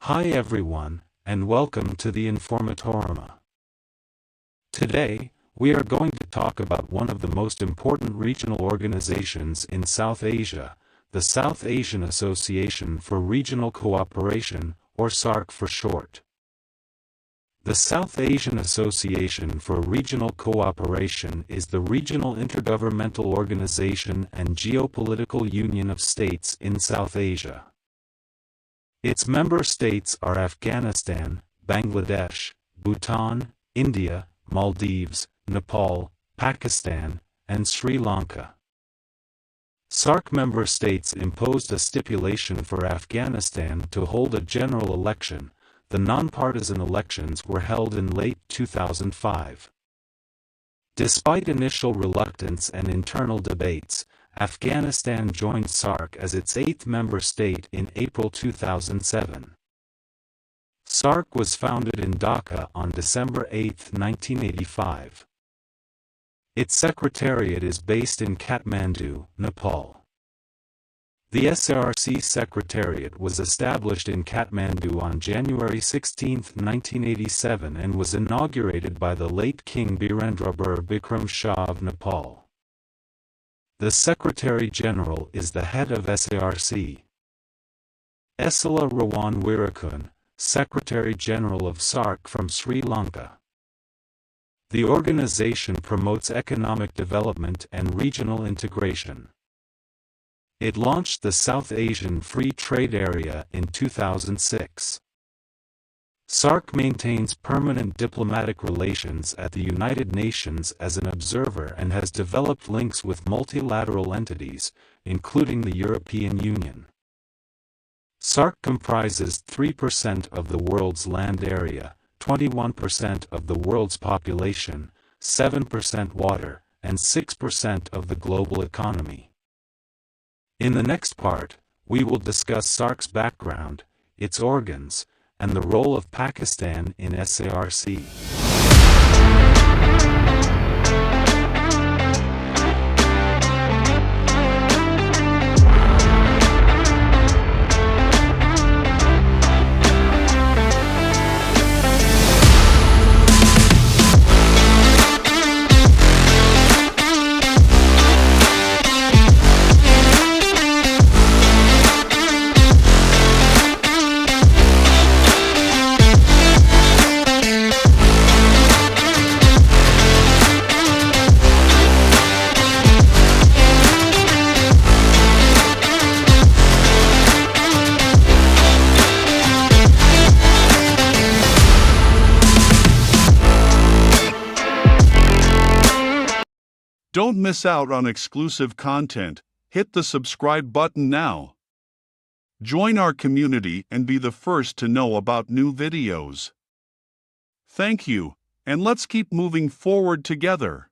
Hi everyone, and welcome to the Informatorama. Today, we are going to talk about one of the most important regional organizations in South Asia, the South Asian Association for Regional Cooperation, or SAARC for short. The South Asian Association for Regional Cooperation is the regional intergovernmental organization and geopolitical union of states in South Asia. Its member states are Afghanistan, Bangladesh, Bhutan, India, Maldives, Nepal, Pakistan, and Sri Lanka. SAARC member states imposed a stipulation for Afghanistan to hold a general election. The nonpartisan elections were held in late 2005. Despite initial reluctance and internal debates, Afghanistan joined SAARC as its 8th member state in April 2007. SAARC was founded in Dhaka on December 8, 1985. Its secretariat is based in Kathmandu, Nepal. The SARC Secretariat was established in Kathmandu on January 16, 1987 and was inaugurated by the late King Birendra Bikram Shah of Nepal. The Secretary-General is the head of SARC. Esala Rawan Wirakun, Secretary-General of SAARC from Sri Lanka. The organization promotes economic development and regional integration. It launched the South Asian Free Trade Area in 2006. SAARC maintains permanent diplomatic relations at the United Nations as an observer and has developed links with multilateral entities, including the European Union. SAARC comprises 3% of the world's land area, 21% of the world's population, 7% water, and 6% of the global economy. In the next part, we will discuss SAARC's background, its organs, and the role of Pakistan in SARC. Don't miss out on exclusive content. Hit the subscribe button now. Join our community and be the first to know about new videos. Thank you, and let's keep moving forward together.